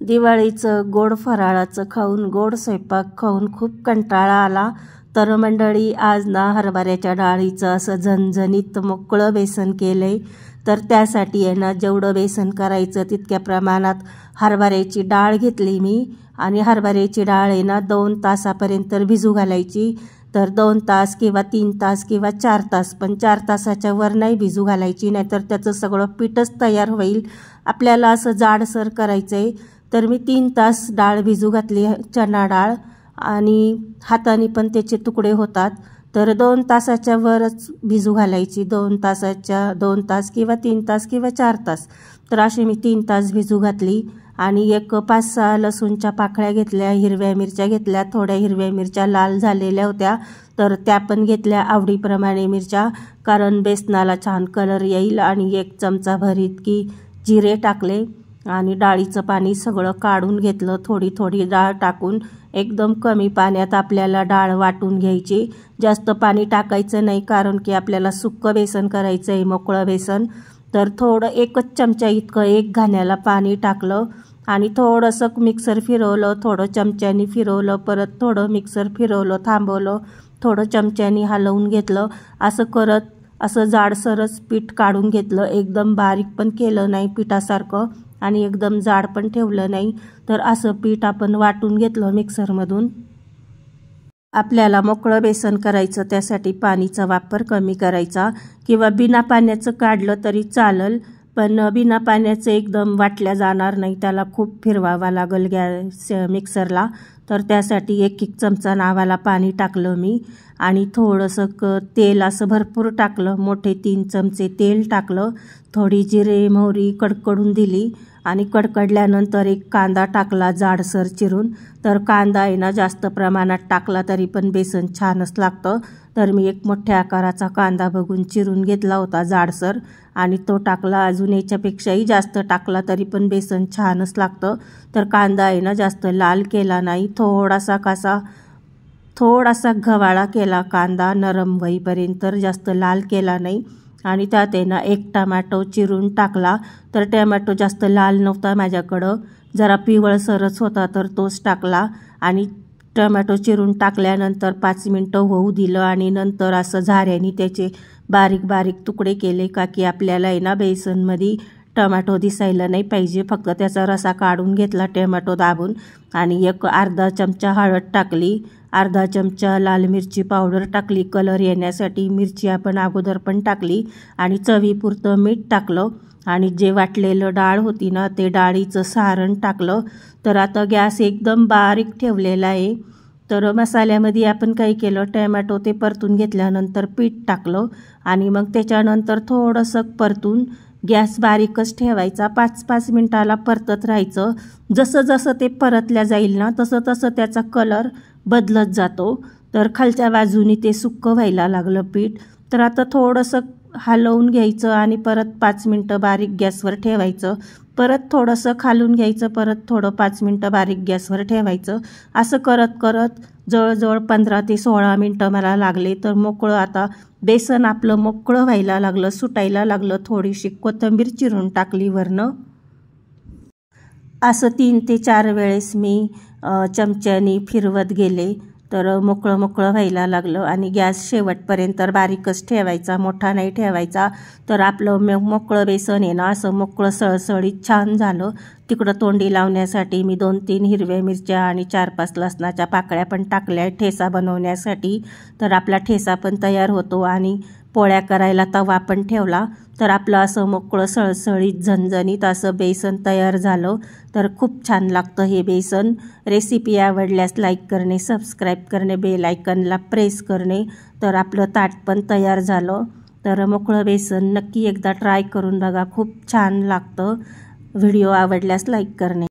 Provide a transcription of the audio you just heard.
दिवाळीचं गोड फराळाचं खाऊन गोड स्वयंपाक खाऊन खूप कंटाळा आला। तर मंडळी आज ना हरभऱ्याच्या डाळीचं असं झणझणीत मोकळं बेसन केलंय। तर त्यासाठी आहे ना जेवढं बेसन करायचं तितक्या प्रमाणात हरभऱ्याची डाळ घेतली मी आणि हरभऱ्याची डाळ आहे ना 2 तासापर्यंत भिजू घालायची। तर 2 तास किंवा 3 तास किंवा 4 तास, पण 4 तासाच्या वर नाही भिजू घालायची, नाहीतर त्याचं सगळं पीठच तयार होईल। आपल्याला असं जाडसर करायचंय। तर मी 3 तास डाळ भिजू घातली, चणा डाळ, आणि हाताने पण त्याचे तुकडे होतात। तर 2 तासाच्या वरच भिजू घालायची, 2 तास किंवा 3 तास किंवा 4 तास। तर अशी मी 3 तास भिजू घातली आणि एक 5-6 लसूणच्या पाकळ्या घेतल्या, हिरव्या मिरच्या घेतल्या, थोड्या हिरव्या मिरच्या लाल झालेल्या होत्या तर त्या पण घेतल्या आवडीप्रमाणे मिरच्या, कारण बेसनाला छान कलर येईल। आणि 1 चमचा भर इतकी जिरे टाकले आणि डाळीचं पाणी सगळं काढून घेतलं। थोडी थोडी डाळ टाकून एकदम कमी पाण्यात आपल्याला डाळ वाटून घ्यायची, जास्त पाणी टाकायचं नाही, कारण की आपल्याला सुक्कं बेसन करायचं आहे, मोकळं बेसन। तर थोडं 1 चमचा इतकं 1 घाण्याला पाणी टाकलं आणि थोडंसं मिक्सर फिरवलं, थोडं चमच्यानी फिरवलं, परत थोडं मिक्सर फिरवलं, थांबवलं, थोडं चमच्यानी हलवून घेतलं। असं करत असं जाडसरच पीठ काढून घेतलं, एकदम बारीक पण केलं नाही पिठासारखं आणि एकदम जाड पण ठेवलं नाही। तर असं पीठ आपण वाटून घेतलं मिक्सरमधून। आपल्याला मोकळं बेसन करायचं, त्यासाठी पाणीचा वापर कमी करायचा, किंवा बिना पाण्याचं काढलं तरी चालेल, पण बिना पाण्याचं एकदम वाटल्या जाणार नाही, त्याला खूप फिरवावा लागेल गॅस मिक्सरला। तर त्यासाठी 1-1 चमचा नावाला पाणी टाकलं मी आणि थोडंसं तेल असं भरपूर टाकलं, मोठे 3 चमचे तेल टाकलं, थोडी जिरे मोहरी कडकडून दिली आणि कडकडल्यानंतर 1 कांदा टाकला जाडसर चिरून। तर कांदा आहे ना जास्त प्रमाणात टाकला तरी पण बेसन छानच लागतं। तर मी 1 मोठ्या आकाराचा कांदा बघून चिरून घेतला होता जाडसर आणि तो टाकला, अजून याच्यापेक्षाही जास्त टाकला तरी पण बेसन छानच लागतं। तर कांदा आहे ना जास्त लाल केला नाही, थोडासा गव्हाळा केला कांदा, नरम होईपर्यंत, जास्त लाल केला नाही। आणि त्यात आहे ना 1 टमाटो चिरून टाकला। तर टमाटो जास्त लाल नव्हता माझ्याकडं, जरा पिवळसरच होता, तर तोच टाकला आणि टमाटो चिरून टाकल्यानंतर 5 मिनटं होऊ दिलं आणि नंतर असं झाऱ्याने त्याचे बारीक बारीक तुकडे केले, का की आपल्याला आहे ना बेसनमध्ये टमाटो दिसायला नाही पाहिजे, फक्त त्याचा रसा काढून घेतला टमाटो दाबून। आणि 1 अर्धा चमचा हळद टाकली, अर्धा चमचा लाल मिरची पावडर टाकली कलर येण्यासाठी, मिरची आपण अगोदर पण टाकली, आणि चवीपुरतं मीठ टाकलं आणि जे वाटलेलं डाळ होती ना ते डाळीचं सारण टाकलं। तर आता गॅस एकदम बारीक ठेवलेला आहे। तर मसाल्यामध्ये आपण काय केलं, टमॅटो ते परतून घेतल्यानंतर पीठ टाकलं आणि मग त्याच्यानंतर थोडंसं परतून गॅस बारीकच ठेवायचा, 5-5 मिनटाला परतत राहायचं। जसं जसं ते परतल्या जाईल ना तसं तसं त्याचा कलर बदलत जातो। तर खालच्या बाजूनी ते सुक्कं व्हायला लागलं पीठ। तर आता थोडंसं हलवून घ्यायचं आणि परत 5 मिनटं बारीक गॅसवर ठेवायचं, परत थोडंसं खालून घ्यायचं, परत थोडं 5 मिनटं बारीक गॅसवर ठेवायचं। असं करत करत जवळजवळ 15 ते 16 मिनटं मला लागले। तर मोकळं आता बेसन आपलं मोकळं व्हायला लागलं, सुटायला लागलं, थोडीशी कोथिंबीर चिरून टाकली वरनं। असं 3 ते 4 वेळेस मी चमच्यानी फिरवत गेले, तर मोकळं व्हायला लागलं आणि गॅस शेवटपर्यंत बारीकच ठेवायचा, मोठा नाही ठेवायचा। तर आपलं मोकळं बेसन आहे ना असं मोकळं सळसळीत छान झालं। तिकडं तोंडी लावण्यासाठी मी 2-3 हिरव्या मिरच्या आणि 4-5 लसणाच्या पाकळ्या पण टाकल्या ठेसा बनवण्यासाठी। तर आपला ठेसा पण तयार होतो आणि पोळ्या करायला तवा पण ठेवला। तर आपलं असं मोकळं सळसळीत झणझणीत असं बेसन तयार झालं। तर खूप छान लागतं हे बेसन। रेसिपी आवडल्यास लाईक करणे, सबस्क्राईब करणे, बेल आयकॉनला प्रेस करणे। तर आपलं ताट पण तयार झालं। तर मोकळं बेसन नक्की एकदा ट्राय करून बघा, खूप छान लागतं। व्हिडिओ आवडल्यास लाईक करणे।